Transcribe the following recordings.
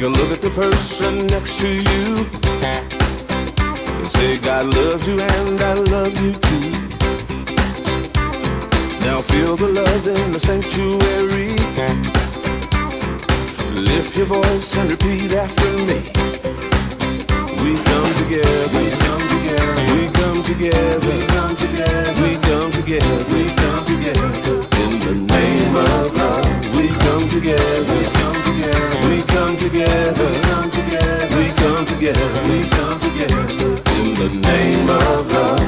a look at the person next to you and say, God loves you and I love you too. Now feel the love in the sanctuary. Lift your voice and repeat after me. We come together, we come together, we come together, we come together, we come together, we come together. In the name of love, we come together, we come together, we come together, we come together, we come together, we come together. In the name of love.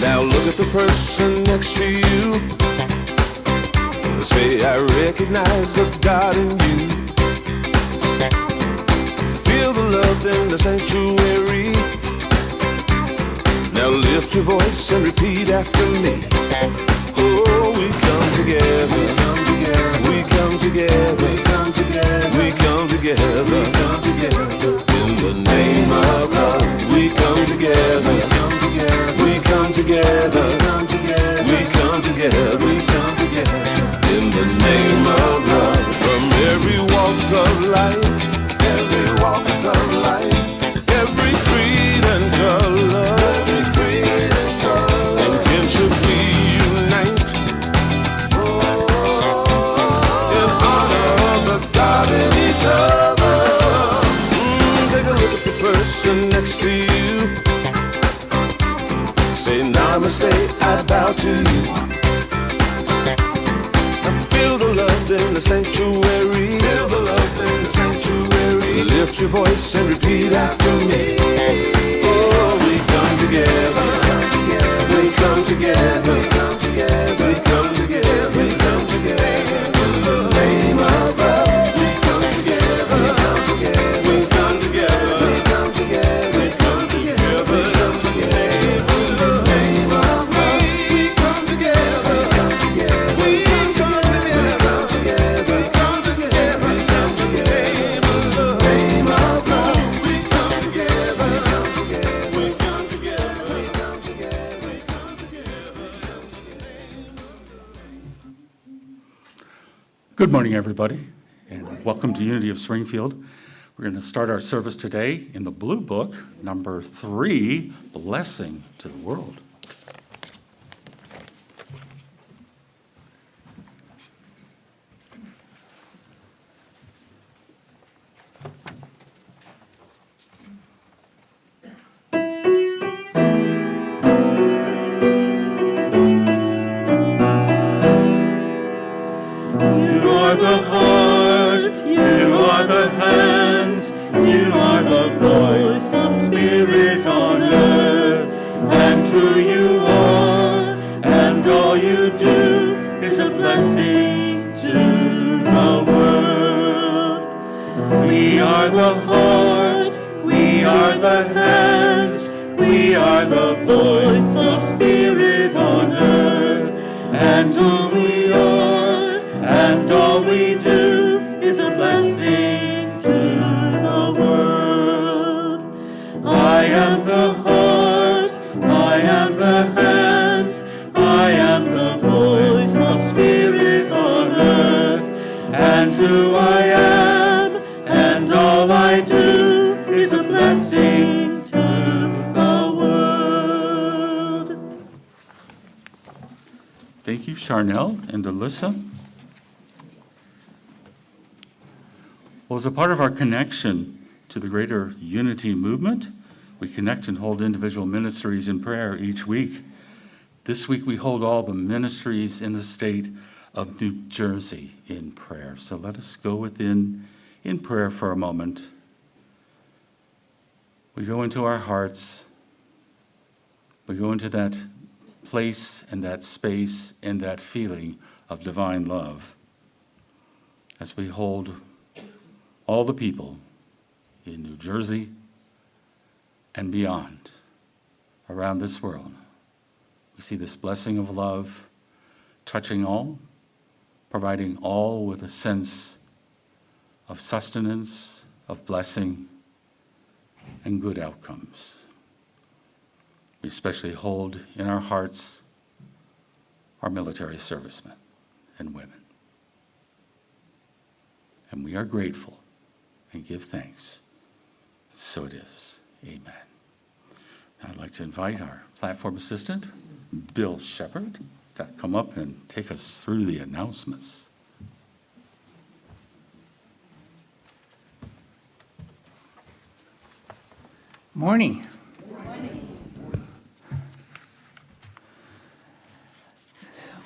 Now look at the person next to you. Say, I recognize the God in you. Feel the love in the sanctuary. Now lift your voice and repeat after me. Oh, we come together, we come together, we come together, we come together, we come together, we come together. In the name of love, we come together, we come together, we come together, we come together, we come together, we come together. In the name of love, from every walk of life, every walk of life, every creed and color, every creed and color, in kinship we unite, in honor of the God in each other. Take a look at the person next to you. Say, namaste, I bow to you. Feel the love in the sanctuary. Feel the love in the sanctuary. Lift your voice and repeat after me. Oh, we come together. We come together. We come together. We come together. We come together. In the name of love, we come together. We come together. We come together. We come together. We come together. We come together. In the name of love, we come together. We come together. We Good morning, everybody, and welcome to Unity of Springfield. We're going to start our service today in the Blue Book, number 3, Blessing to the World. Thank you, Charnel and Alyssa. Well, as a part of our connection to the greater unity movement, we connect and hold individual ministries in prayer each week. This week we hold all the ministries in the state of New Jersey in prayer. So let us go within in prayer for a moment. We go into our hearts. We go into that place and that space and that feeling of divine love as we hold all the people in New Jersey and beyond around this world. We see this blessing of love touching all, providing all with a sense of sustenance, of blessing, and good outcomes. We especially hold in our hearts our military servicemen and women. And we are grateful and give thanks. So it is. Amen. Now I'd like to invite our platform assistant, Bill Shepard, to come up and take us through the announcements. Morning.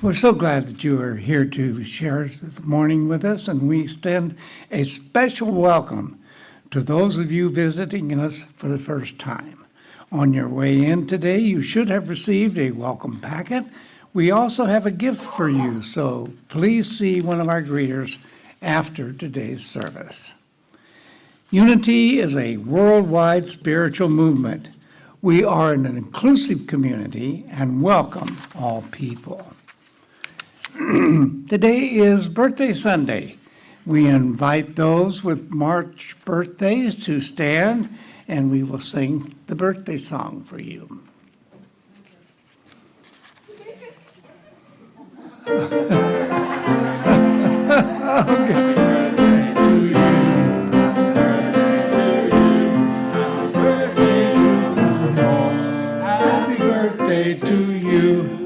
We're so glad that you are here to share this morning with us, and we extend a special welcome to those of you visiting us for the first time. On your way in today, you should have received a welcome packet. We also have a gift for you, so please see one of our greeters after today's service. Unity is a worldwide spiritual movement. We are an inclusive community and welcome all people. Today is Birthday Sunday. We invite those with March birthdays to stand, and we will sing the birthday song for you. Happy birthday to you.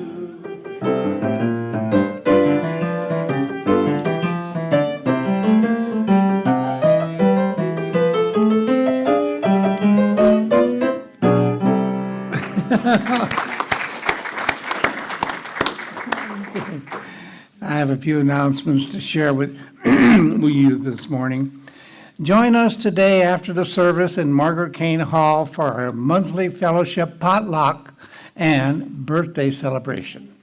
I have a few announcements to share with you this morning. Join us today after the service in Margaret Kane Hall for our monthly fellowship potluck and birthday celebration.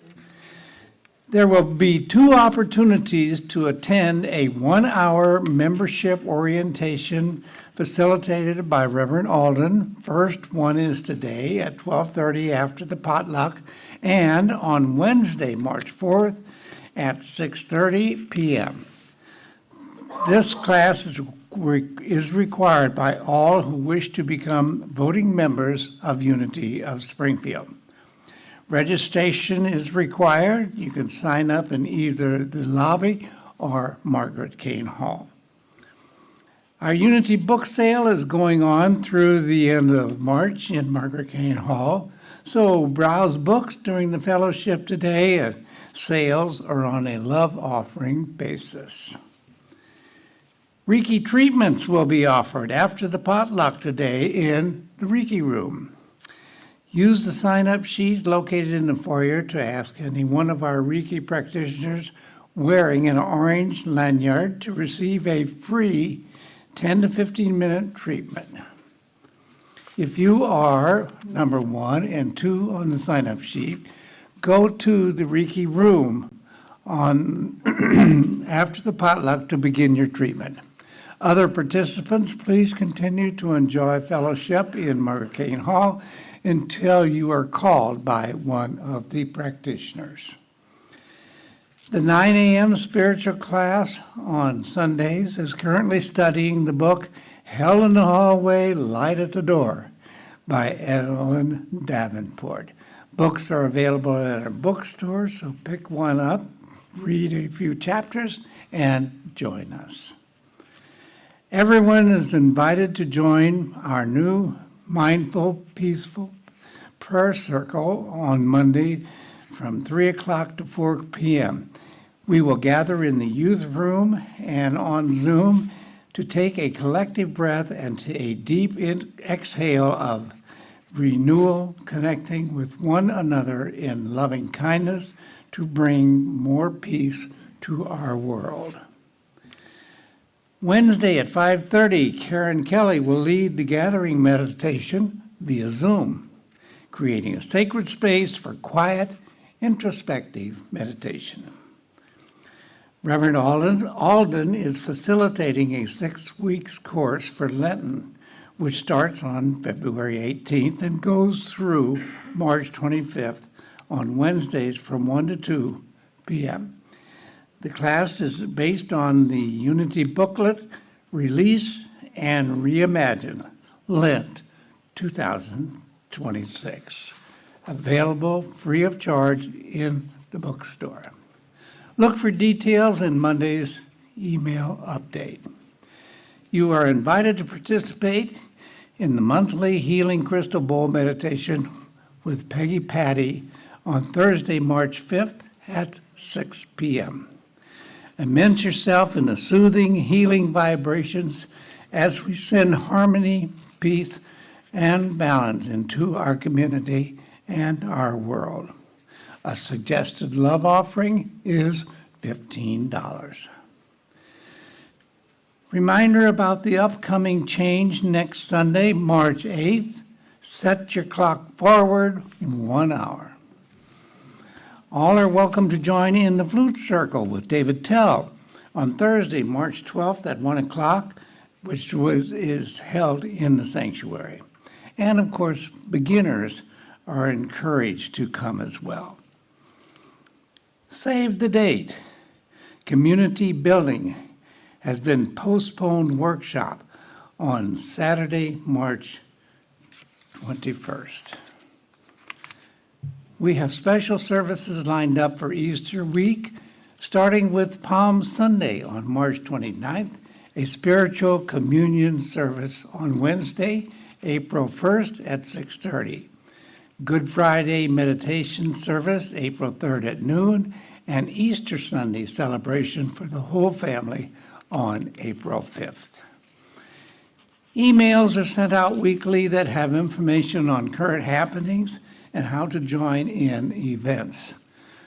There will be 2 opportunities to attend a 1-hour membership orientation facilitated by Reverend Alden. First one is today at 12:30 after the potluck, and on Wednesday, March 4th at 6:30 p.m. This class is required by all who wish to become voting members of Unity of Springfield. Registration is required. You can sign up in either the lobby or Margaret Kane Hall. Our Unity book sale is going on through the end of March in Margaret Kane Hall, so browse books during the fellowship today, and sales are on a love offering basis. Reiki treatments will be offered after the potluck today in the Reiki room. Use the sign-up sheet located in the foyer to ask any one of our Reiki practitioners wearing an orange lanyard to receive a free 10 to 15 minute treatment. If you are number 1 and 2 on the sign-up sheet, go to the Reiki room after the potluck to begin your treatment. Other participants, please continue to enjoy fellowship in Margaret Kane Hall until you are called by one of the practitioners. The 9 a.m. spiritual class on Sundays is currently studying the book Hell in the Hallway, Light at the Door by Ellen Davenport. Books are available at our bookstore, so pick one up, read a few chapters, and join us. Everyone is invited to join our new Mindful, Peaceful Prayer Circle on Monday from 3 o'clock to 4 p.m. We will gather in the youth room and on Zoom to take a collective breath and a deep exhale of renewal, connecting with one another in loving kindness to bring more peace to our world. Wednesday at 5:30, Karen Kelly will lead the gathering meditation via Zoom, creating a sacred space for quiet, introspective meditation. Reverend Alden is facilitating a 6-week course for Lenten, which starts on February 18th and goes through March 25th on Wednesdays from 1 to 2 p.m. The class is based on the Unity booklet, Release and Reimagine, Lent 2026. available free of charge in the bookstore. Look for details in Monday's email update. You are invited to participate in the monthly Healing Crystal Bowl meditation with Peggy Patty on Thursday, March 5th at 6 p.m. Immerse yourself in the soothing, healing vibrations as we send harmony, peace, and balance into our community and our world. A suggested love offering is $15. Reminder about the upcoming change next Sunday, March 8th. Set your clock forward 1 hour. All are welcome to join in the Flute Circle with David Tell on Thursday, March 12th at 1 o'clock, which is held in the sanctuary. And of course, beginners are encouraged to come as well. Save the date. Community building has been postponed workshop on Saturday, March 21st. We have special services lined up for Easter week, starting with Palm Sunday on March 29th, a spiritual communion service on Wednesday, April 1st at 6:30. Good Friday meditation service, April 3rd at noon, and Easter Sunday celebration for the whole family on April 5th. Emails are sent out weekly that have information on current happenings and how to join in events.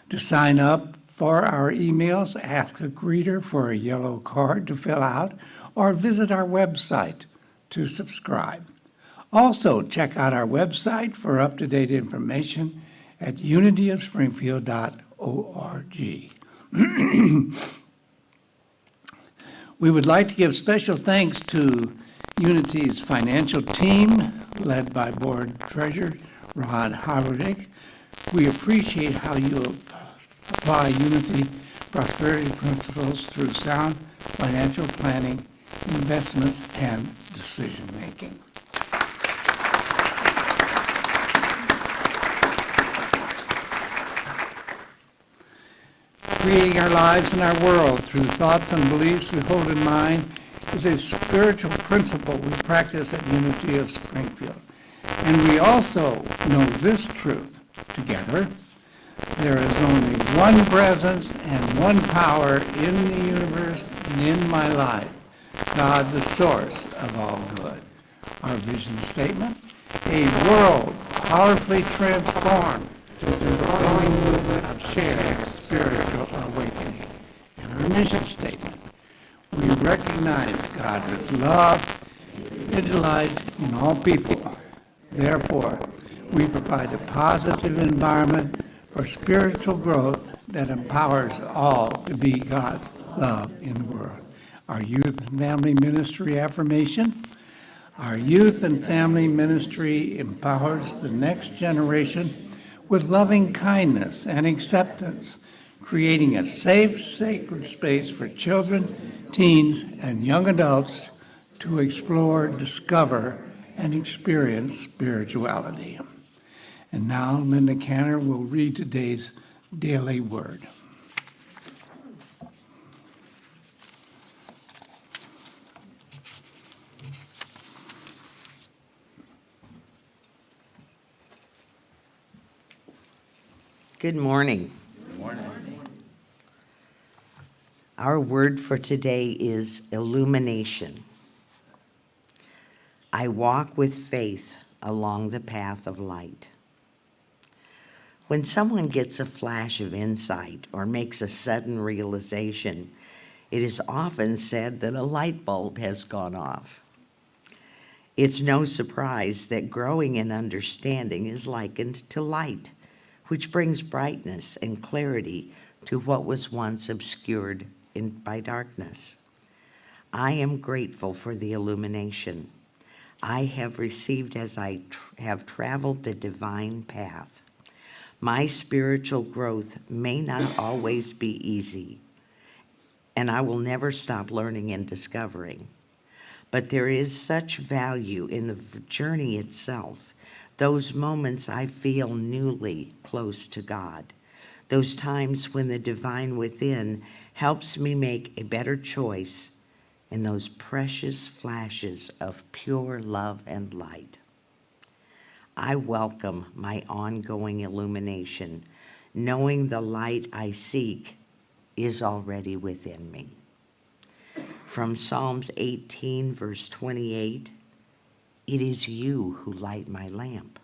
To sign up for our emails, ask a greeter for a yellow card to fill out or visit our website to subscribe. Also, check out our website for up-to-date information at unityofspringfield.org. We would like to give special thanks to Unity's financial team, led by Board Treasurer Ron Haverdick. We appreciate how you apply Unity prosperity principles through sound financial planning, investments, and decision-making. Creating our lives and our world through thoughts and beliefs we hold in mind is a spiritual principle we practice at Unity of Springfield. And we also know this truth together: there is only one presence and one power in the universe and in my life, God, the source of all good. Our vision statement: a world powerfully transformed through the growing movement of shared spiritual awakening. And our mission statement: we recognize God as love and delight in all people. Therefore, we provide a positive environment for spiritual growth that empowers all to be God's love in the world. Our youth and family ministry affirmation: our youth and family ministry empowers the next generation with loving kindness and acceptance, creating a safe, sacred space for children, teens, and young adults to explore, discover, and experience spirituality. And now Linda Canner will read today's daily word. Good morning. Good morning. Our word for today is illumination. I walk with faith along the path of light. When someone gets a flash of insight or makes a sudden realization, it is often said that a light bulb has gone off. It's no surprise that growing in understanding is likened to light, which brings brightness and clarity to what was once obscured by darkness. I am grateful for the illumination I have received as I have traveled the divine path. My spiritual growth may not always be easy, and I will never stop learning and discovering. But there is such value in the journey itself Those moments I feel newly close to God. Those times when the divine within helps me make a better choice in those precious flashes of pure love and light. I welcome my ongoing illumination, knowing the light I seek is already within me. From Psalms 18, verse 28, it is you who light my lamp.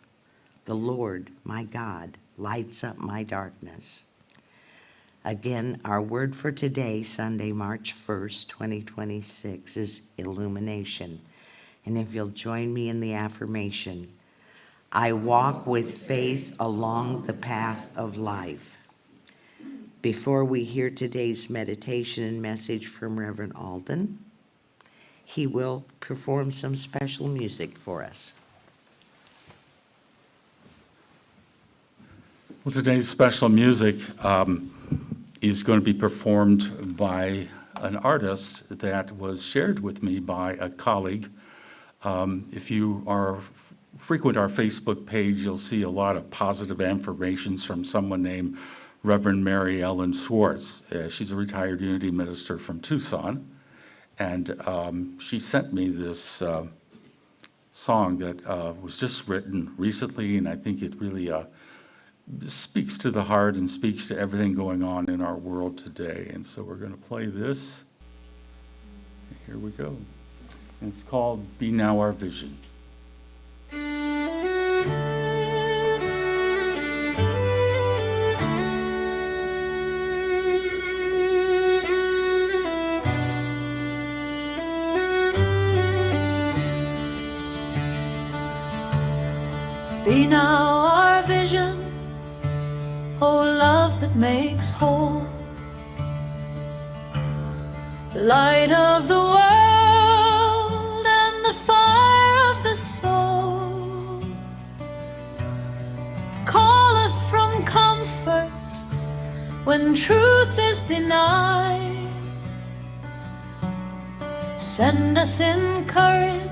The Lord, my God, lights up my darkness. Again, our word for today, Sunday, March 1st, 2026, is illumination. And if you'll join me in the affirmation, I walk with faith along the path of life. Before we hear today's meditation and message from Reverend Alden, he will perform some special music for us. Well, today's special music is going to be performed by an artist that was shared with me by a colleague. If you frequent our Facebook page, you'll see a lot of positive affirmations from someone named Reverend Mary Ellen Swartz. She's a retired Unity minister from Tucson, and she sent me this song that was just written recently, and I think it really speaks to the heart and speaks to everything going on in our world today. And so we're going to play this. Here we go. And it's called Be Now Our Vision. Be now our vision, oh love that makes whole, light of the world and the fire of the soul. Call us from comfort when truth is denied. Send us in courage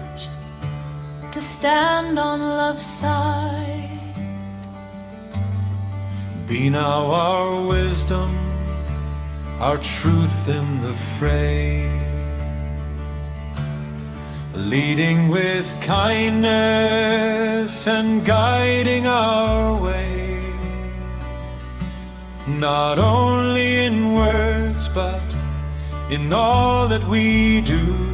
to stand on love's side. Be now our wisdom, our truth in the fray, leading with kindness and guiding our way, not only in words but in all that we do.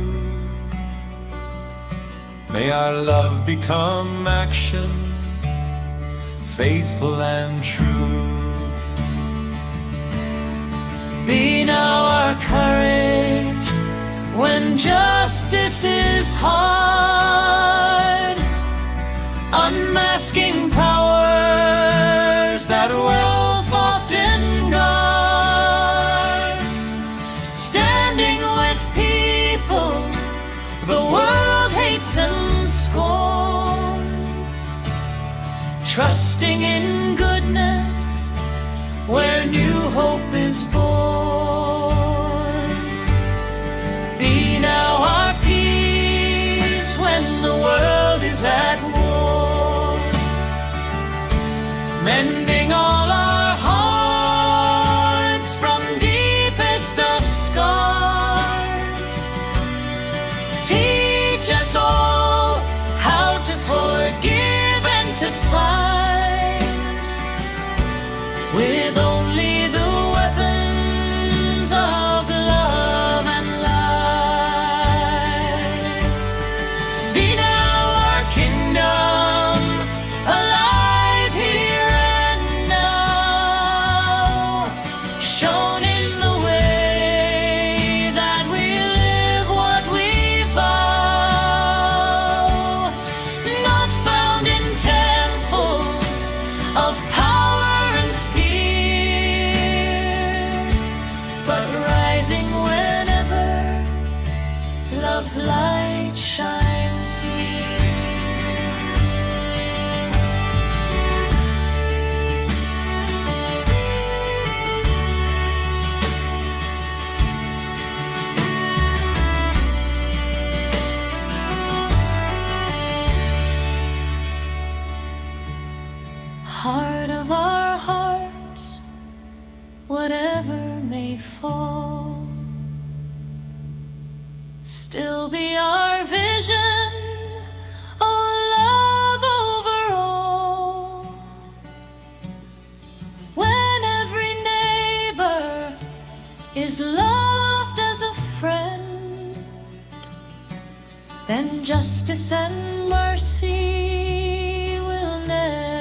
May our love become action, faithful and true. Be now our courage when justice is hard, unmasking powers that wealth often guards, standing with people the world hates and scorns, trusting in goodness where new hope is born. Be now our peace when the world is at war, mending all our hearts from deepest of scars. Teach us all how to forgive and to fight with only the weapons of love and light. Be now our kingdom, alive here and now, shown in the way that we live what we vow, not found in temples of power and fear, but rising whenever love's light shines here. still be our vision. Oh, love over all. When every neighbor is loved as a friend, then justice and mercy will never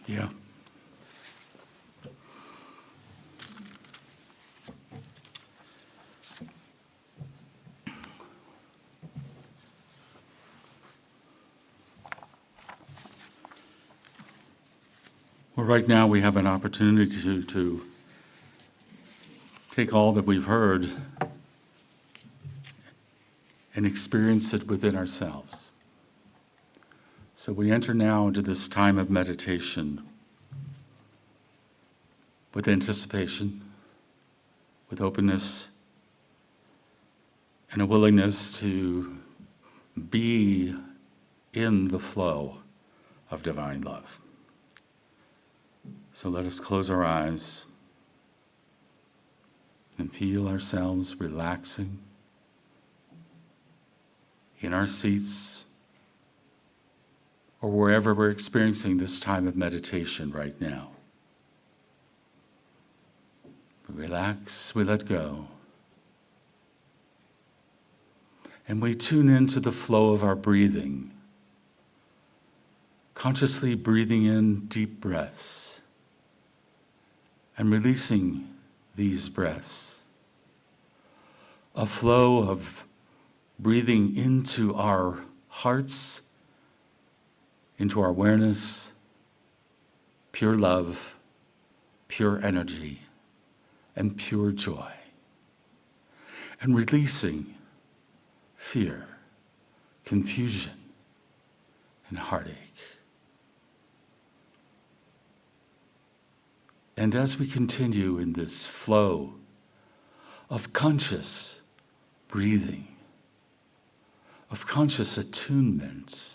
Yeah. Well, right now we have an opportunity to take all that we've heard and experience it within ourselves. So we enter now into this time of meditation with anticipation, with openness, and a willingness to be in the flow of divine love. So let us close our eyes and feel ourselves relaxing in our seats or wherever we're experiencing this time of meditation right now. We relax, we let go, and we tune into the flow of our breathing, consciously breathing in deep breaths and releasing these breaths. A flow of breathing into our hearts, into our awareness, pure love, pure energy, and pure joy. And releasing fear, confusion, and heartache. And as we continue in this flow of conscious breathing, of conscious attunement,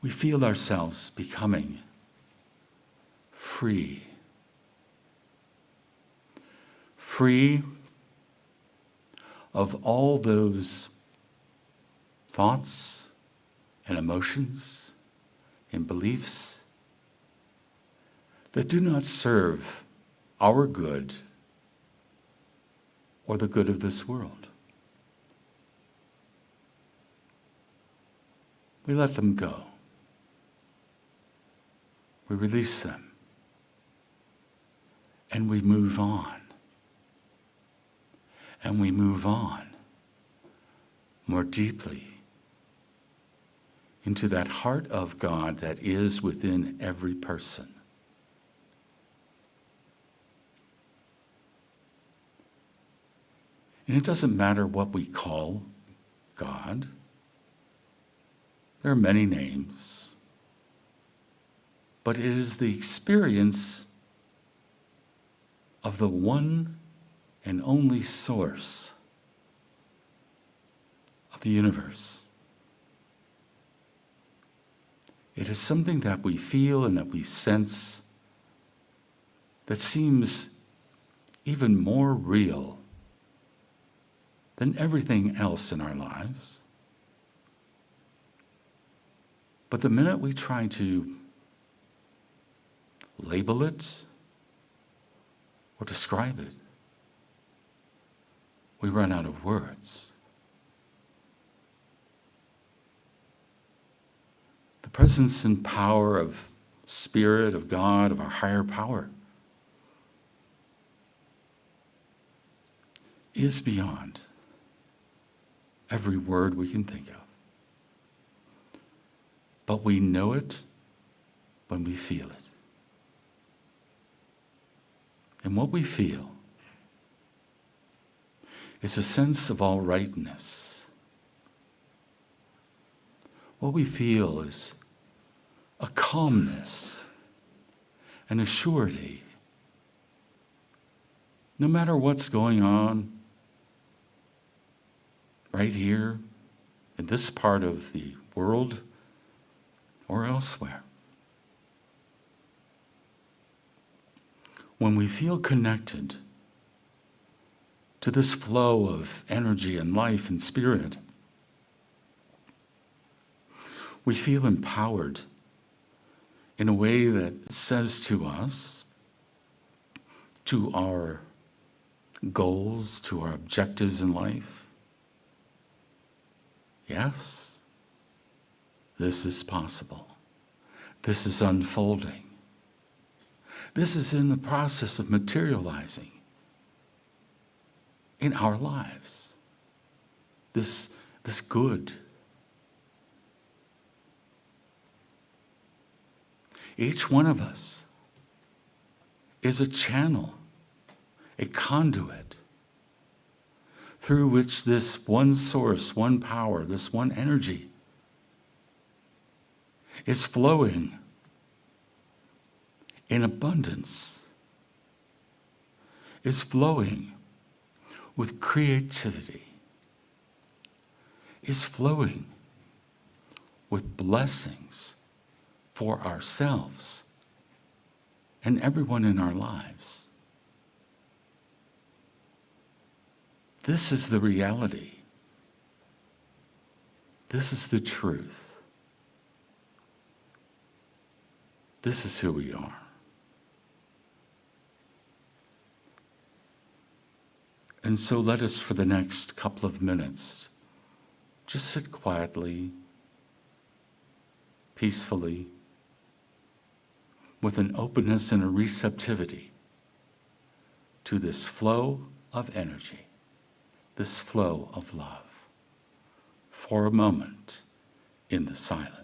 we feel ourselves becoming free. Free of all those thoughts and emotions and beliefs that do not serve our good or the good of this world. We let them go. We release them. And we move on. And we move on more deeply into that heart of God that is within every person. And it doesn't matter what we call God. There are many names. But it is the experience of the one and only source of the universe. It is something that we feel and that we sense that seems even more real than everything else in our lives. But the minute we try to label it or describe it, we run out of words. The presence and power of Spirit, of God, of our higher power is beyond every word we can think of. But we know it when we feel it. And what we feel is a sense of all rightness. What we feel is a calmness and a surety. No matter what's going on right here in this part of the world or elsewhere. When we feel connected to this flow of energy and life and spirit, we feel empowered in a way that says to us, to our goals, to our objectives in life, yes, this is possible. This is unfolding. This is in the process of materializing in our lives. This good. Each one of us is a channel, a conduit through which this one source, one power, this one energy is flowing in abundance, is flowing with creativity, is flowing with blessings for ourselves and everyone in our lives. This is the reality. This is the truth. This is who we are. And so let us, for the next couple of minutes, just sit quietly, peacefully, with an openness and a receptivity to this flow of energy, this flow of love, for a moment in the silence.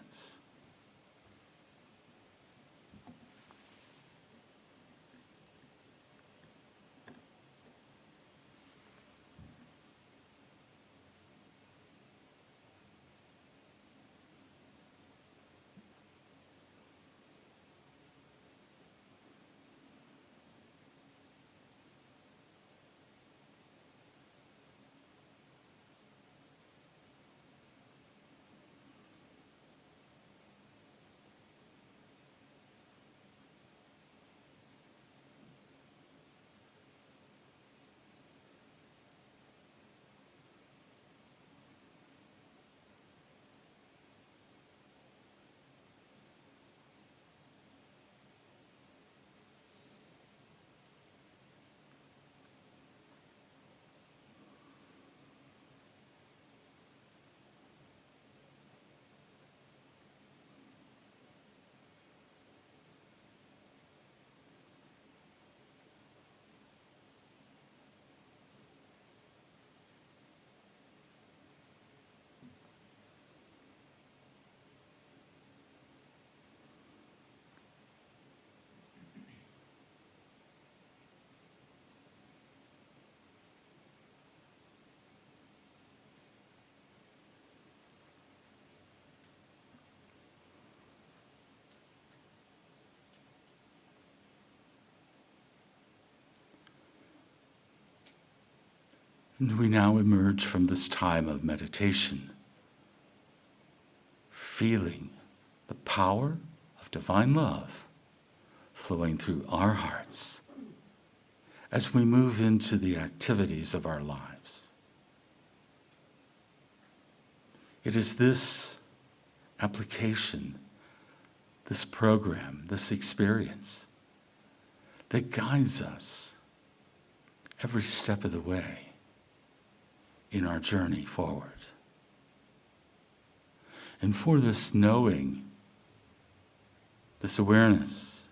And we now emerge from this time of meditation, feeling the power of divine love flowing through our hearts as we move into the activities of our lives. It is this application, this program, this experience that guides us every step of the way in our journey forward. And for this knowing, this awareness,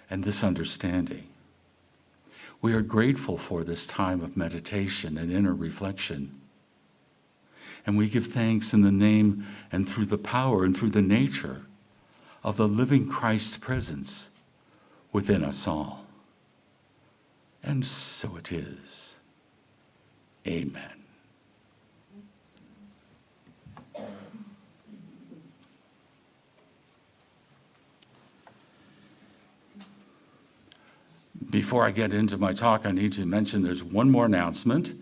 and this understanding, we are grateful for this time of meditation and inner reflection. And we give thanks in the name and through the power and through the nature of the living Christ presence within us all. And so it is. Amen. Before I get into my talk, I need to mention there's one more announcement.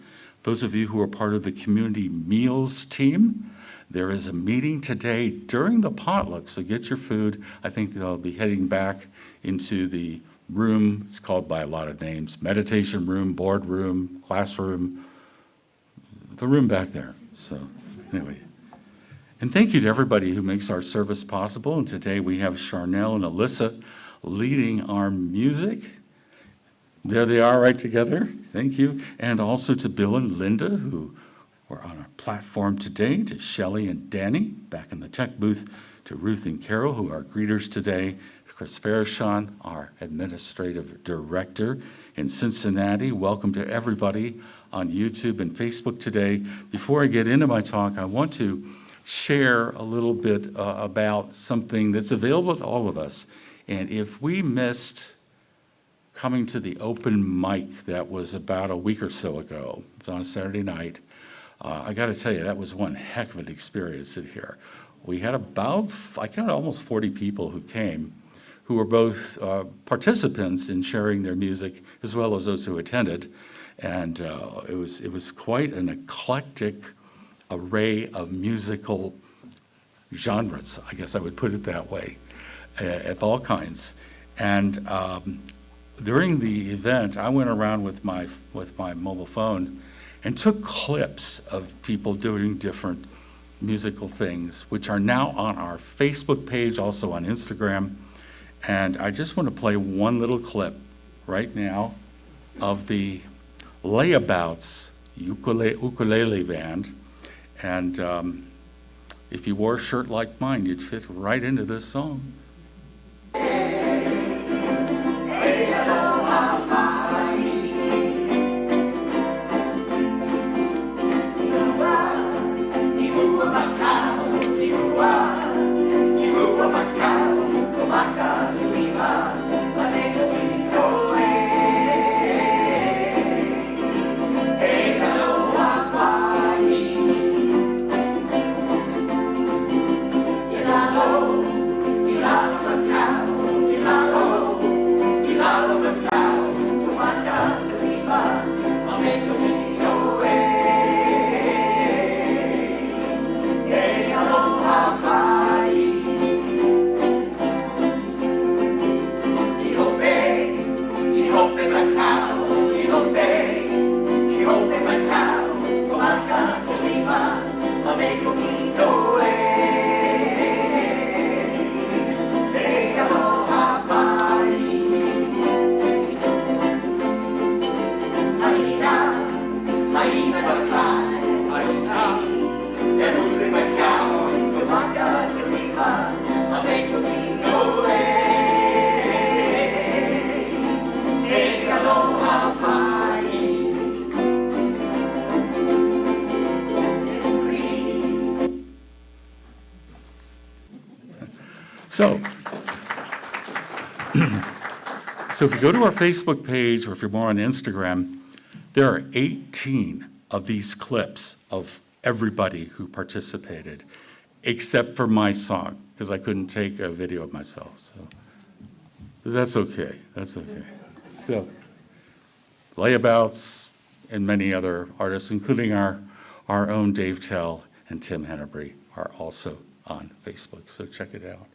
Those of you who are part of the community meals team, there is a meeting today during the potluck, so get your food. I think they'll be heading back into the room. It's called by a lot of names: meditation room, board room, classroom, the room back there. So anyway, and thank you to everybody who makes our service possible. And today we have Charnel and Alyssa leading our music. There they are right together. Thank you. And also to Bill and Linda, who were on our platform today, to Shelley and Danny back in the tech booth, to Ruth and Carol, who are greeters today, Chris Farashon, our administrative director in Cincinnati. Welcome to everybody on YouTube and Facebook today. Before I get into my talk, I want to share a little bit about something that's available to all of us. And if we missed coming to the open mic that was about a week or so ago, it was on a Saturday night, I got to tell you, that was one heck of an experience in here. We had about, I counted almost 40 people who came, who were both participants in sharing their music, as well as those who attended. And it was quite an eclectic array of musical genres, I guess I would put it that way, of all kinds. And during the event, I went around with my mobile phone and took clips of people doing different musical things, which are now on our Facebook page, also on Instagram. And I just want to play one little clip right now of the Layabouts ukulele band. And if you wore a shirt like mine, you'd fit right into this song. So if you go to our Facebook page, or if you're more on Instagram, there are 18 of these clips of everybody who participated, except for my song, because I couldn't take a video of myself. So but that's okay. That's okay. So Layabouts and many other artists, including our own Dave Tell and Tim Hennebrey, are also on Facebook. So check it out.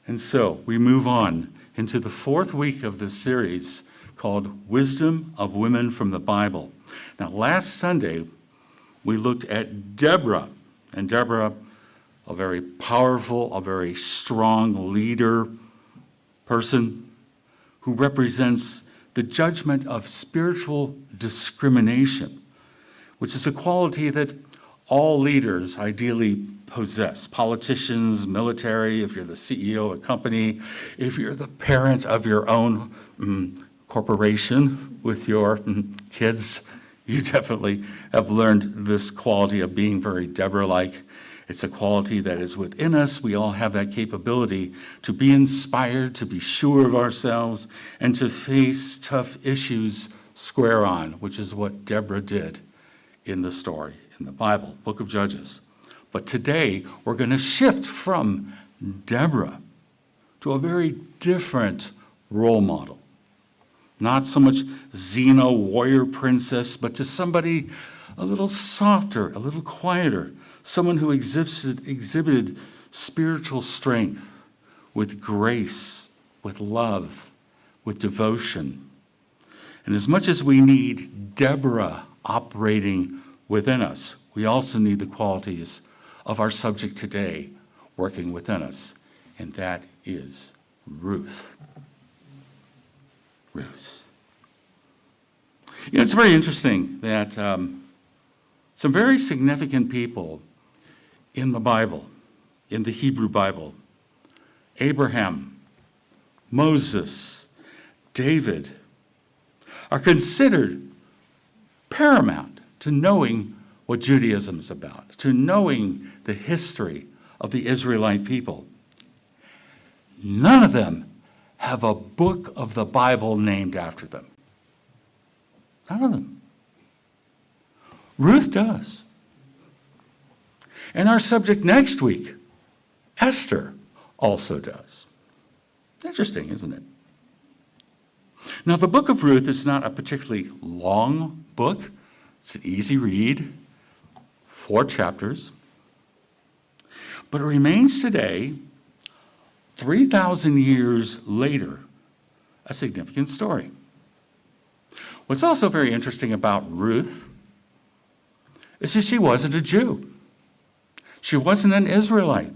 And so we move on into the fourth week of this series called Wisdom of Women from the Bible. Now, last Sunday, we looked at Deborah, and Deborah, a very powerful, a very strong leader person who represents the judgment of spiritual discrimination, which is a quality that all leaders ideally possess. Politicians, military, if you're the CEO of a company, if you're the parent of your own corporation with your kids, you definitely have learned this quality of being very Deborah-like. It's a quality that is within us. We all have that capability to be inspired, to be sure of ourselves, and to face tough issues square on, which is what Deborah did. in the story, in the Bible, book of Judges. But today, we're going to shift from Deborah to a very different role model. Not so much Xena, warrior princess, but to somebody a little softer, a little quieter, someone who exhibited spiritual strength with grace, with love, with devotion. And as much as we need Deborah operating within us, we also need the qualities of our subject today working within us, and that is Ruth. Ruth. You know, it's very interesting that some very significant people in the Bible, in the Hebrew Bible, Abraham, Moses, David, are considered paramount to knowing what Judaism is about, to knowing the history of the Israelite people. None of them have a book of the Bible named after them. None of them. Ruth does. And our subject next week, Esther, also does. Interesting, isn't it? Now, the book of Ruth is not a particularly long book. It's an easy read, 4 chapters. But it remains today, 3,000 years later, a significant story. What's also very interesting about Ruth is that she wasn't a Jew. She wasn't an Israelite.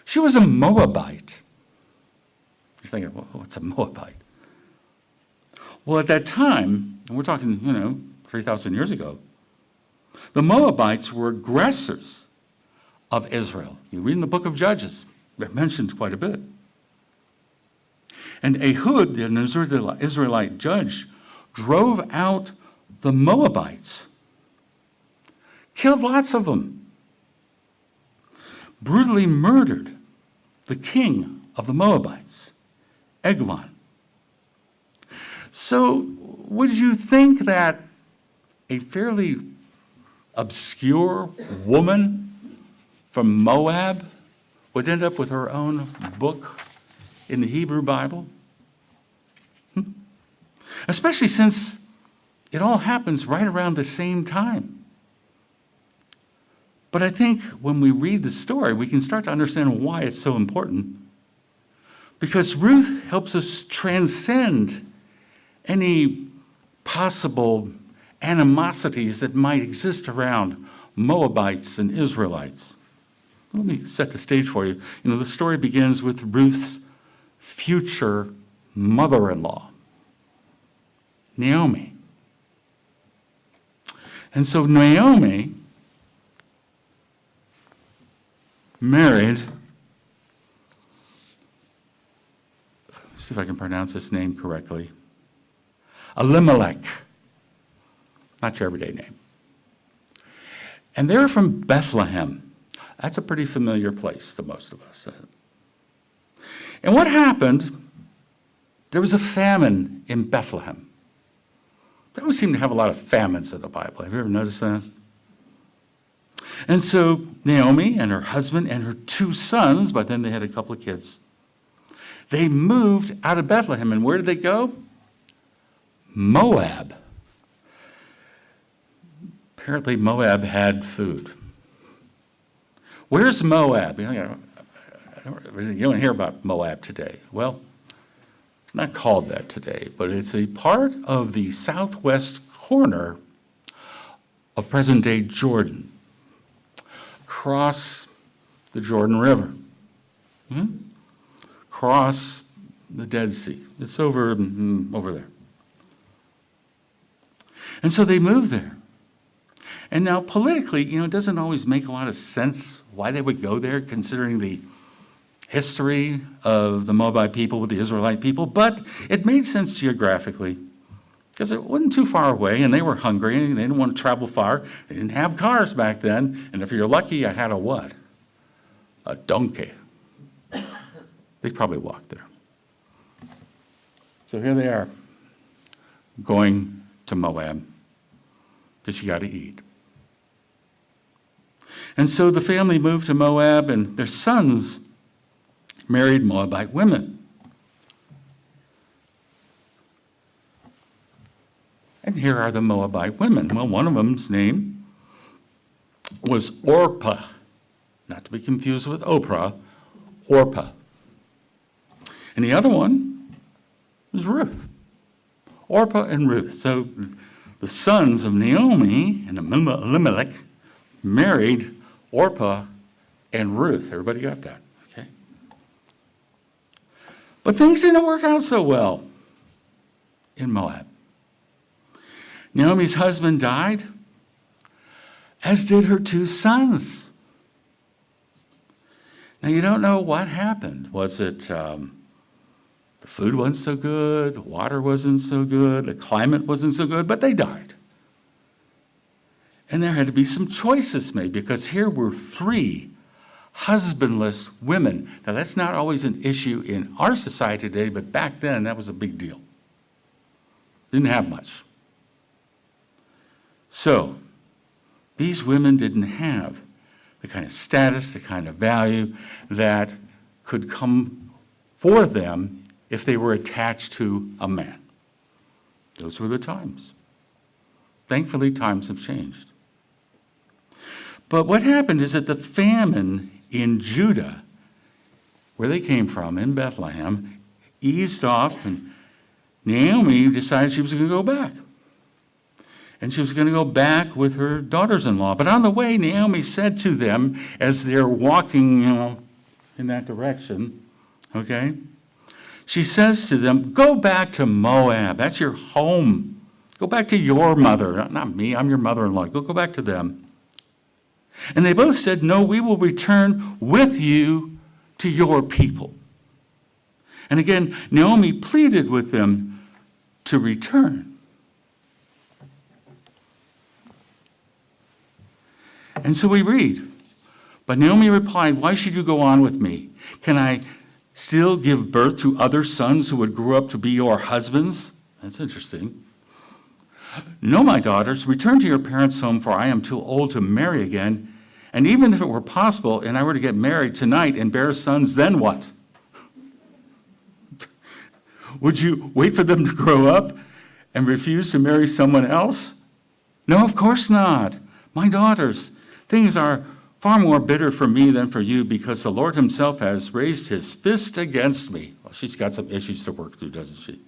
She was a Moabite. You're thinking, well, what's a Moabite? Well, at that time, and we're talking, 3,000 years ago, the Moabites were aggressors of Israel. You read in the book of Judges, they're mentioned quite a bit. And Ehud, the Israelite judge, drove out the Moabites, killed lots of them, brutally murdered the king of the Moabites, Eglon. So would you think that a fairly obscure woman from Moab would end up with her own book in the Hebrew Bible? Especially since it all happens right around the same time. But I think when we read the story, we can start to understand why it's so important. Because Ruth helps us transcend any possible animosities that might exist around Moabites and Israelites. Let me set the stage for you. The story begins with Ruth's future mother-in-law, Naomi. And so Naomi married, let's see if I can pronounce his name correctly, Elimelech. Not your everyday name. And they're from Bethlehem. That's a pretty familiar place to most of us. And what happened, there was a famine in Bethlehem. They always seem to have a lot of famines in the Bible. Have you ever noticed that? And so Naomi and her husband and her 2 sons, by then they had a couple of kids, they moved out of Bethlehem. And where did they go? Moab. Apparently Moab had food. Where's Moab? You don't hear about Moab today. Well, it's not called that today, but it's a part of the southwest corner of present-day Jordan, across the Jordan River, across the Dead Sea. It's over there. And so they moved there. And now politically, it doesn't always make a lot of sense why they would go there, considering the history of the Moabite people with the Israelite people, but it made sense geographically because it wasn't too far away, and they were hungry, and they didn't want to travel far. They didn't have cars back then, and if you're lucky, I had a what? A donkey. They probably walked there. So here they are, going to Moab, because you got to eat. And so the family moved to Moab, and their sons married Moabite women. And here are the Moabite women. Well, one of them's name was Orpah, not to be confused with Oprah, Orpah. And the other one was Ruth. Orpah and Ruth. So the sons of Naomi and Elimelech married Orpah and Ruth. Everybody got that? Okay. But things didn't work out so well in Moab. Naomi's husband died, as did her 2 sons. Now, you don't know what happened. Was it the food wasn't so good, the water wasn't so good, the climate wasn't so good, but they died. And there had to be some choices made, because here were 3 husbandless women. Now, that's not always an issue in our society today, but back then that was a big deal. Didn't have much. So, these women didn't have the kind of status, the kind of value that could come for them if they were attached to a man. Those were the times. Thankfully, times have changed. But what happened is that the famine in Judah, where they came from, in Bethlehem, eased off, and Naomi decided she was going to go back. And she was going to go back with her daughters-in-law. But on the way, Naomi said to them, as they're walking, in that direction, okay? She says to them, go back to Moab. That's your home. Go back to your mother. Not me, I'm your mother-in-law. Go back to them. And they both said, no, we will return with you to your people. And again, Naomi pleaded with them to return. And so we read, but Naomi replied, why should you go on with me? Can I still give birth to other sons who would grow up to be your husbands? That's interesting. No, my daughters, return to your parents' home, for I am too old to marry again. And even if it were possible and I were to get married tonight and bear sons, then what? Would you wait for them to grow up and refuse to marry someone else? No, of course not. My daughters, things are far more bitter for me than for you, because the Lord himself has raised his fist against me. Well, she's got some issues to work through, doesn't she?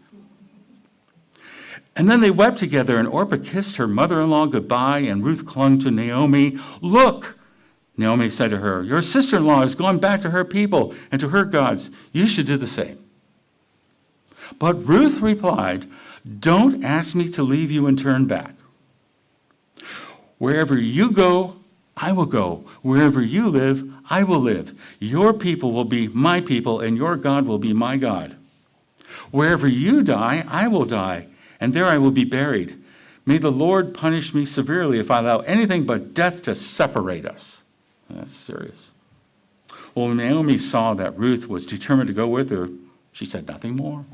And then they wept together, and Orpah kissed her mother-in-law goodbye, and Ruth clung to Naomi. Look, Naomi said to her, your sister-in-law has gone back to her people and to her gods. You should do the same. But Ruth replied, don't ask me to leave you and turn back. Wherever you go, I will go. Wherever you live, I will live. Your people will be my people, and your God will be my God. Wherever you die, I will die, and there I will be buried. May the Lord punish me severely if I allow anything but death to separate us. That's serious. Well, when Naomi saw that Ruth was determined to go with her, she said nothing more.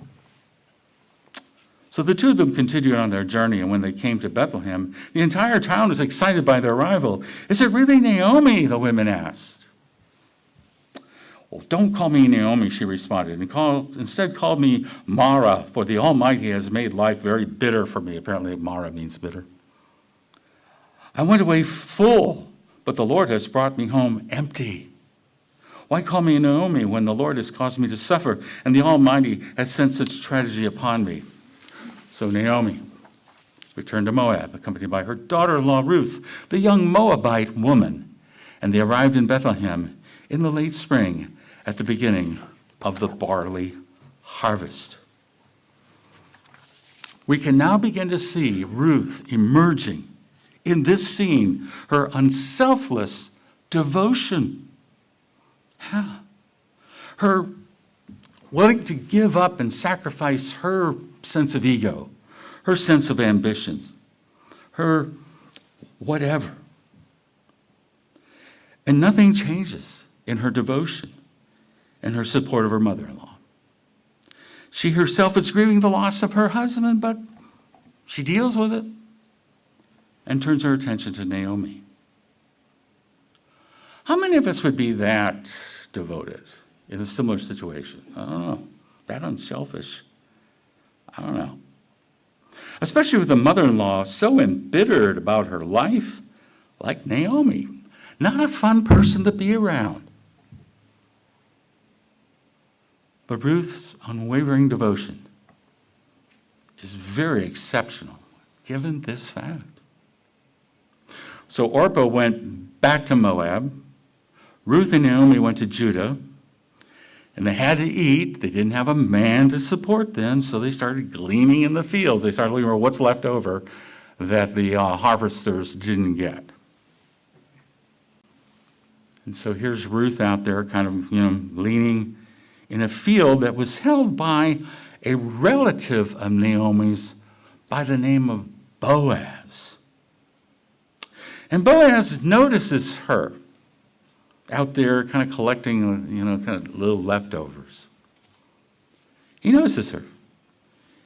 So the 2 of them continued on their journey, and when they came to Bethlehem, the entire town was excited by their arrival. Is it really Naomi? The women asked. Well, don't call me Naomi, she responded, and instead call me Mara, for the Almighty has made life very bitter for me. Apparently, Mara means bitter. I went away full, but the Lord has brought me home empty. Why call me Naomi when the Lord has caused me to suffer, and the Almighty has sent such tragedy upon me? So Naomi returned to Moab, accompanied by her daughter-in-law Ruth, the young Moabite woman, and they arrived in Bethlehem in the late spring at the beginning of the barley harvest. We can now begin to see Ruth emerging in this scene, her unselfless devotion. Yeah. Her willing to give up and sacrifice her sense of ego, her sense of ambition, her whatever. And nothing changes in her devotion and her support of her mother-in-law. She herself is grieving the loss of her husband, but she deals with it. and turns her attention to Naomi. How many of us would be that devoted in a similar situation? I don't know. That unselfish? I don't know. Especially with a mother-in-law so embittered about her life, like Naomi. Not a fun person to be around. But Ruth's unwavering devotion is very exceptional, given this fact. So Orpah went back to Moab. Ruth and Naomi went to Judah. And they had to eat. They didn't have a man to support them, so they started gleaning in the fields. They started looking for what's left over that the harvesters didn't get. And so here's Ruth out there kind of, leaning in a field that was held by a relative of Naomi's by the name of Boaz. And Boaz notices her out there kind of collecting, kind of little leftovers. He notices her.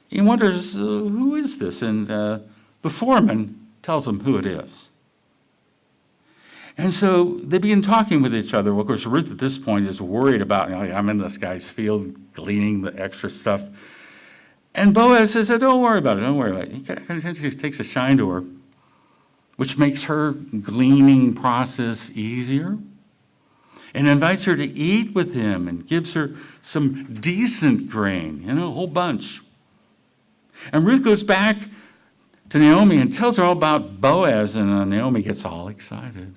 He wonders, who is this? And the foreman tells him who it is. And so they begin talking with each other. Well, of course, Ruth at this point is worried about, I'm in this guy's field gleaning the extra stuff. And Boaz says, don't worry about it, don't worry about it. He takes a shine to her, which makes her gleaning process easier, and invites her to eat with him and gives her some decent grain, a whole bunch. And Ruth goes back to Naomi and tells her all about Boaz, and Naomi gets all excited.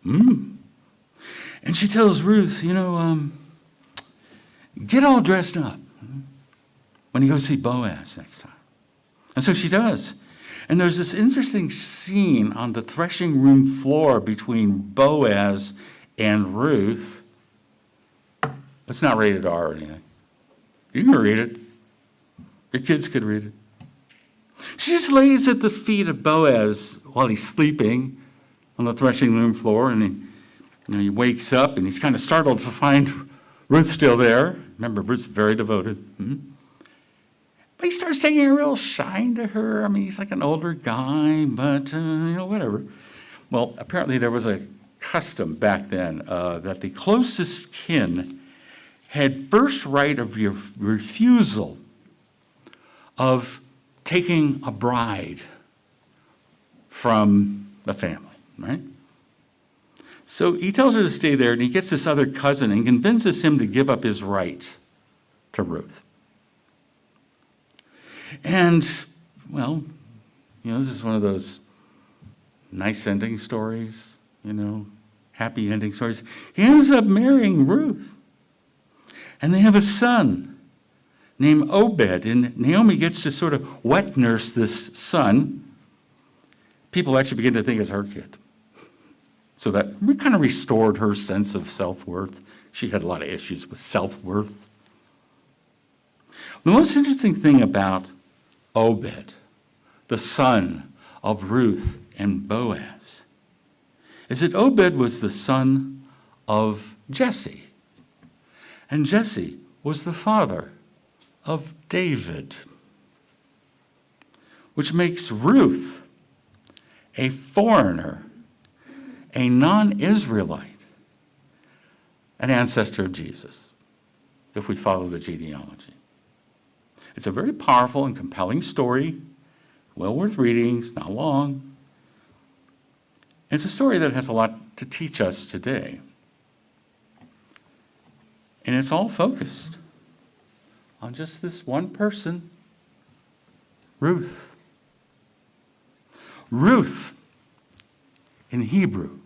And she tells Ruth, get all dressed up when you go see Boaz next time. And so she does. And there's this interesting scene on the threshing room floor between Boaz and Ruth. It's not rated R or anything. You can read it. Your kids could read it. She just lays at the feet of Boaz while he's sleeping on the threshing room floor, and he wakes up and he's kind of startled to find Ruth still there. Remember, Ruth's very devoted. But he starts taking a real shine to her. He's like an older guy, but, whatever. Well, apparently there was a custom back then that the closest kin had first right of refusal of taking a bride from the family, right? So he tells her to stay there, and he gets this other cousin and convinces him to give up his right to Ruth. And, well, this is one of those nice ending stories, happy ending stories. He ends up marrying Ruth. And they have a son named Obed. And Naomi gets to sort of wet nurse this son. People actually begin to think it's her kid. So that we kind of restored her sense of self-worth. She had a lot of issues with self-worth. The most interesting thing about Obed, the son of Ruth and Boaz, is that Obed was the son of Jesse. And Jesse was the father of David, which makes Ruth a foreigner, a non-Israelite, an ancestor of Jesus, if we follow the genealogy. It's a very powerful and compelling story, well worth reading, it's not long. And it's a story that has a lot to teach us today. And it's all focused on just this one person, Ruth. Ruth, in Hebrew,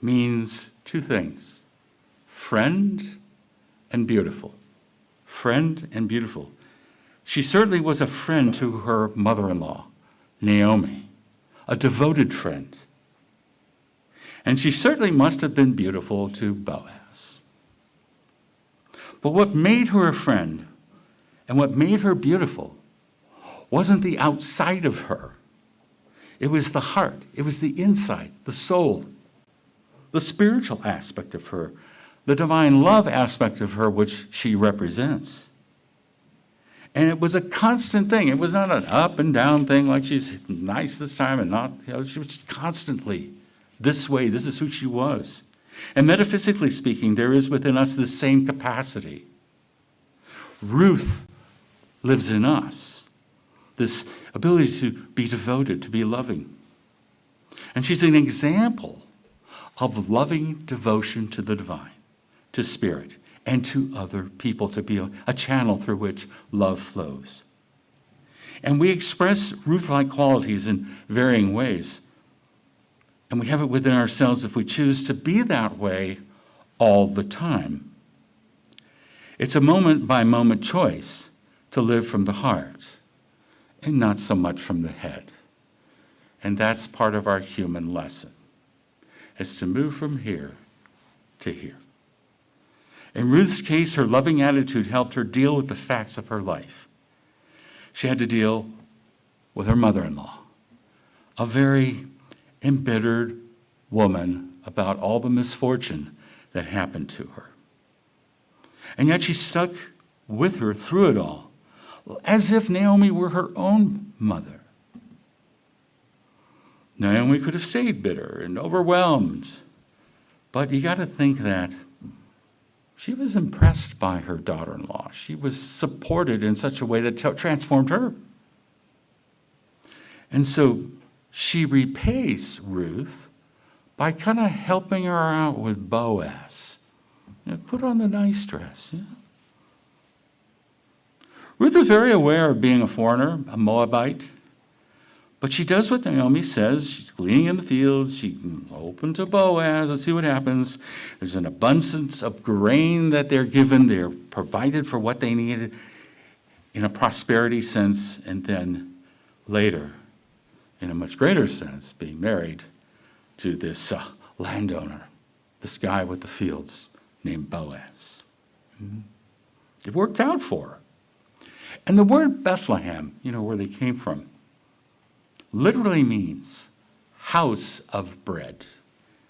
means two things: friend and beautiful. Friend and beautiful. She certainly was a friend to her mother-in-law, Naomi, a devoted friend. And she certainly must have been beautiful to Boaz. But what made her a friend and what made her beautiful wasn't the outside of her. It was the heart. It was the inside, the soul, the spiritual aspect of her, the divine love aspect of her, which she represents. And it was a constant thing. It was not an up and down thing like she's nice this time and not, she was constantly this way. This is who she was. And metaphysically speaking, there is within us the same capacity. Ruth lives in us, this ability to be devoted, to be loving. And she's an example of loving devotion to the divine, to spirit, and to other people, to be a channel through which love flows. And we express Ruth-like qualities in varying ways. And we have it within ourselves if we choose to be that way all the time. It's a moment-by-moment choice to live from the heart and not so much from the head. And that's part of our human lesson, is to move from here to here. In Ruth's case, her loving attitude helped her deal with the facts of her life. She had to deal with her mother-in-law, a very embittered woman about all the misfortune that happened to her. And yet she stuck with her through it all, as if Naomi were her own mother. Naomi could have stayed bitter and overwhelmed, but you got to think that she was impressed by her daughter-in-law. She was supported in such a way that transformed her. And so she repays Ruth by kind of helping her out with Boaz. Put on the nice dress. Ruth is very aware of being a foreigner, a Moabite. But she does what Naomi says. She's gleaning in the fields. She's open to Boaz. Let's see what happens. There's an abundance of grain that they're given. They're provided for what they needed in a prosperity sense. And then later, in a much greater sense, being married to this landowner, this guy with the fields named Boaz. It worked out for her. And the word Bethlehem, where they came from, literally means house of bread.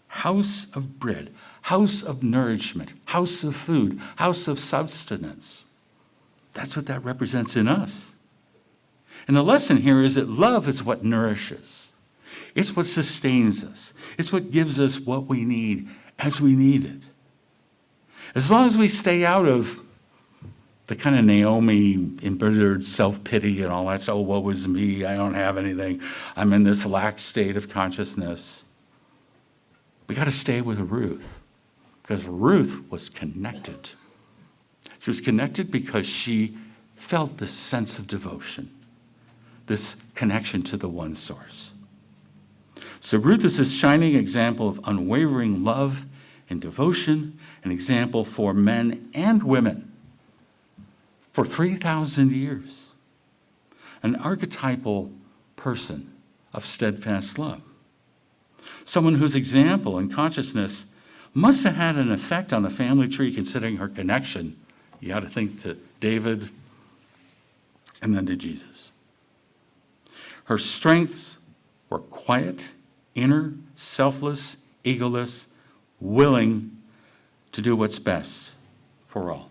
House of bread. House of nourishment. House of food. House of sustenance. That's what that represents in us. And the lesson here is that love is what nourishes. It's what sustains us. It's what gives us what we need as we need it. As long as we stay out of the kind of Naomi embittered self-pity and all that, so woe is me, I don't have anything, I'm in this lack state of consciousness. We got to stay with Ruth, because Ruth was connected. She was connected because she felt this sense of devotion, this connection to the one source. So Ruth is this shining example of unwavering love and devotion, an example for men and women for 3,000 years, an archetypal person of steadfast love, someone whose example and consciousness must have had an effect on the family tree, considering her connection. You got to think to David and then to Jesus. Her strengths were quiet, inner, selfless, egoless, willing to do what's best for all.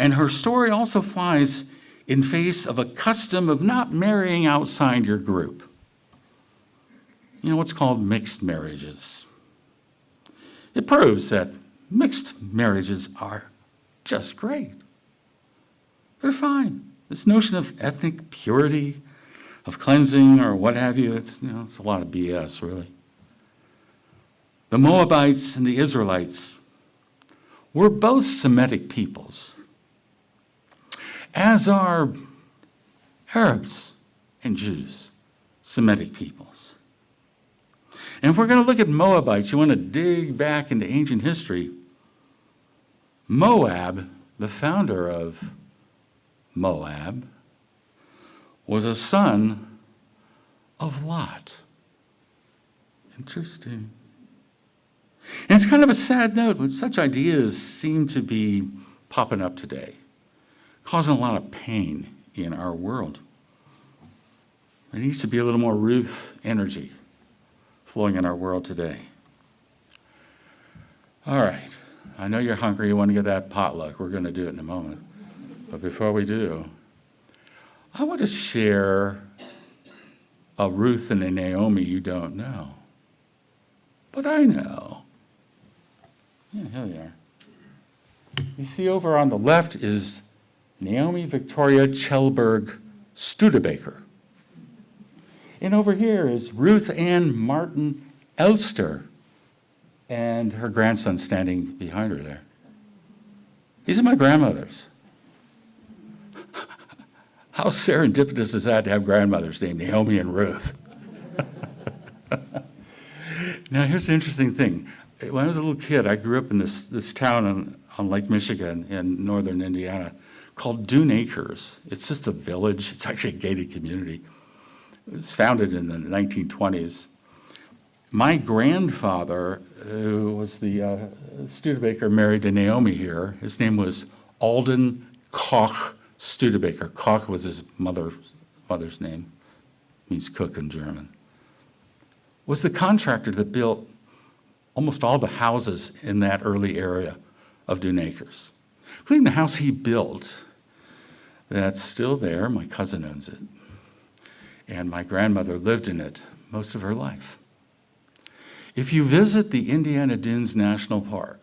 And her story also flies in face of a custom of not marrying outside your group. What's called mixed marriages. It proves that mixed marriages are just great. They're fine. This notion of ethnic purity, of cleansing or what have you, it's a lot of BS, really. The Moabites and the Israelites were both Semitic peoples, as are Arabs and Jews, Semitic peoples. And if we're going to look at Moabites, you want to dig back into ancient history. Moab, the founder of Moab, was a son of Lot. Interesting. And it's kind of a sad note, but such ideas seem to be popping up today, causing a lot of pain in our world. There needs to be a little more Ruth energy flowing in our world today. All right. I know you're hungry. You want to get that potluck. We're going to do it in a moment. But before we do, I want to share a Ruth and a Naomi you don't know. But I know. Yeah, here they are. You see over on the left is Naomi Victoria Kjellberg Studebaker. And over here is Ruth Ann Martin Elster and her grandson standing behind her there. These are my grandmothers. How serendipitous is that to have grandmothers named Naomi and Ruth? Now, here's the interesting thing. When I was a little kid, I grew up in this town on Lake Michigan in northern Indiana called Dune Acres. It's just a village. It's actually a gated community. It was founded in the 1920s. My grandfather, who was the Studebaker, married to Naomi here. His name was Alden Koch Studebaker. Koch was his mother's name. Means cook in German. Was the contractor that built almost all the houses in that early area of Dune Acres. Including the house he built that's still there. My cousin owns it. And my grandmother lived in it most of her life. If you visit the Indiana Dunes National Park,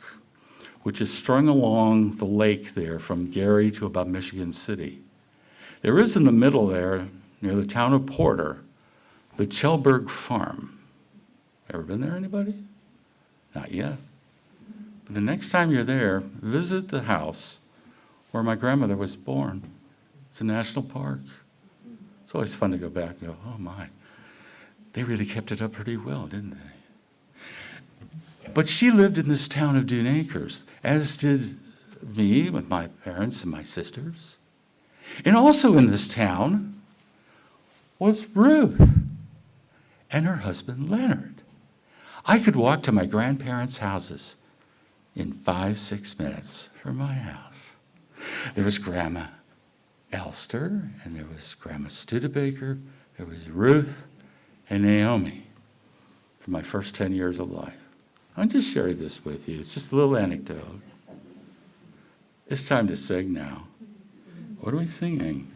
which is strung along the lake there from Gary to about Michigan City, there is in the middle there, near the town of Porter, the Kjellberg Farm. Ever been there, anybody? Not yet. But the next time you're there, visit the house where my grandmother was born. It's a national park. It's always fun to go back and go, oh my, they really kept it up pretty well, didn't they? But she lived in this town of Dune Acres, as did me with my parents and my sisters. And also in this town was Ruth and her husband Leonard. I could walk to my grandparents' houses in 5-6 minutes from my house. There was Grandma Elster, and there was Grandma Studebaker, there was Ruth and Naomi for my first 10 years of life. I'm just sharing this with you. It's just a little anecdote. It's time to sing now. What are we singing?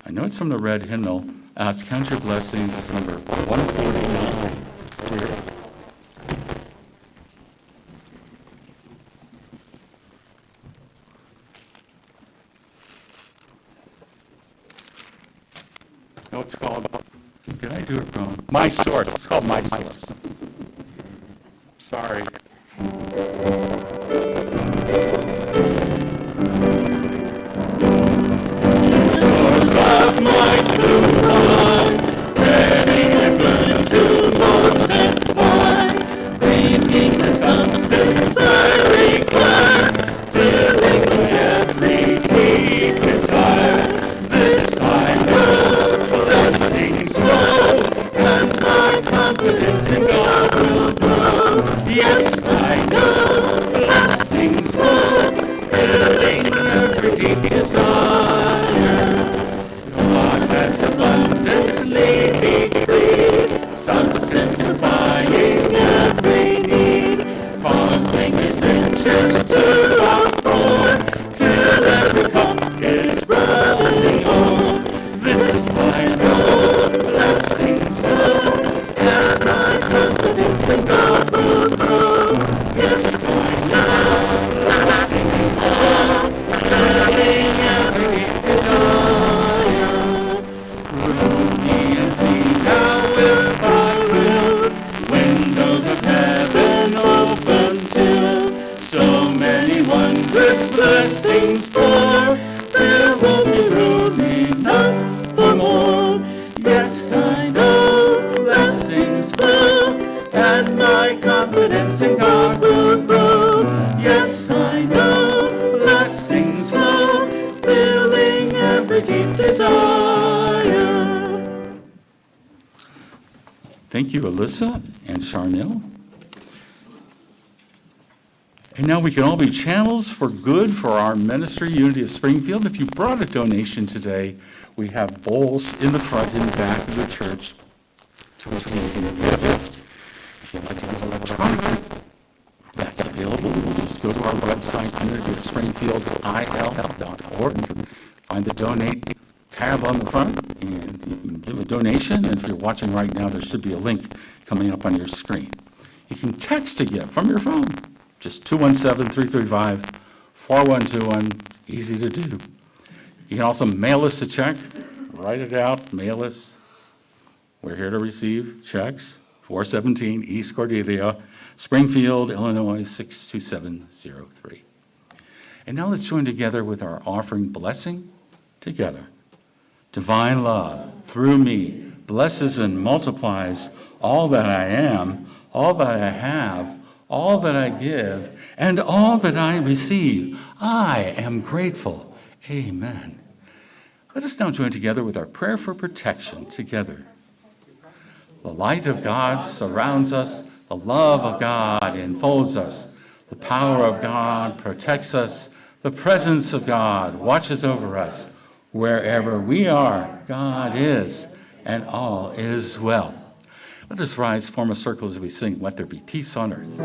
I know it's from the red hymnal. It's Count Your Blessings. It's number 149. Here. No, it's called, did I do it wrong? My Source. It's called My Source. Sorry. Thank you, Alyssa and Charnel. And now we can all be channels for good for our ministry, Unity of Springfield. If you brought a donation today, we have bowls in the front and back of the church to receive a gift. If you'd like to get electronic, that's available. Just go to our website, unityofspringfieldil.org. Find the donate tab on the front, and you can give a donation. And if you're watching right now, there should be a link coming up on your screen. You can text a gift from your phone, just 217-335-4121. Easy to do. You can also mail us a check, write it out, mail us. We're here to receive checks, 417 East Cordelia, Springfield, Illinois, 62703. And now let's join together with our offering blessing together. Divine love, through me, blesses and multiplies all that I am, all that I have, all that I give, and all that I receive. I am grateful. Amen. Let us now join together with our prayer for protection together. The light of God surrounds us. The love of God enfolds us. The power of God protects us. The presence of God watches over us. Wherever we are, God is, and all is well. Let us rise, form a circle as we sing, Let There Be Peace on Earth.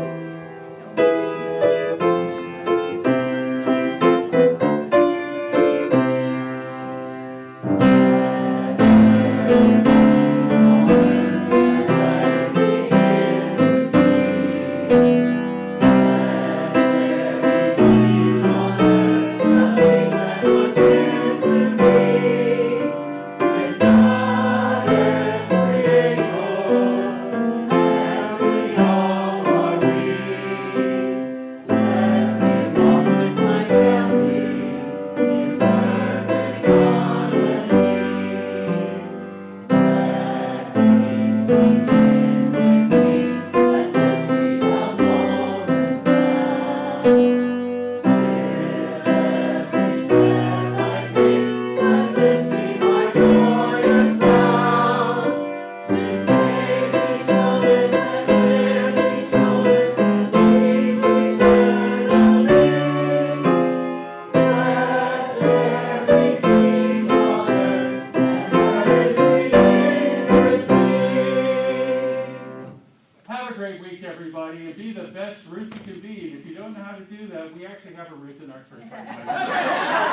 Everybody, and be the best Ruth you can be. And if you don't know how to do that, we actually have a Ruth in our church right now.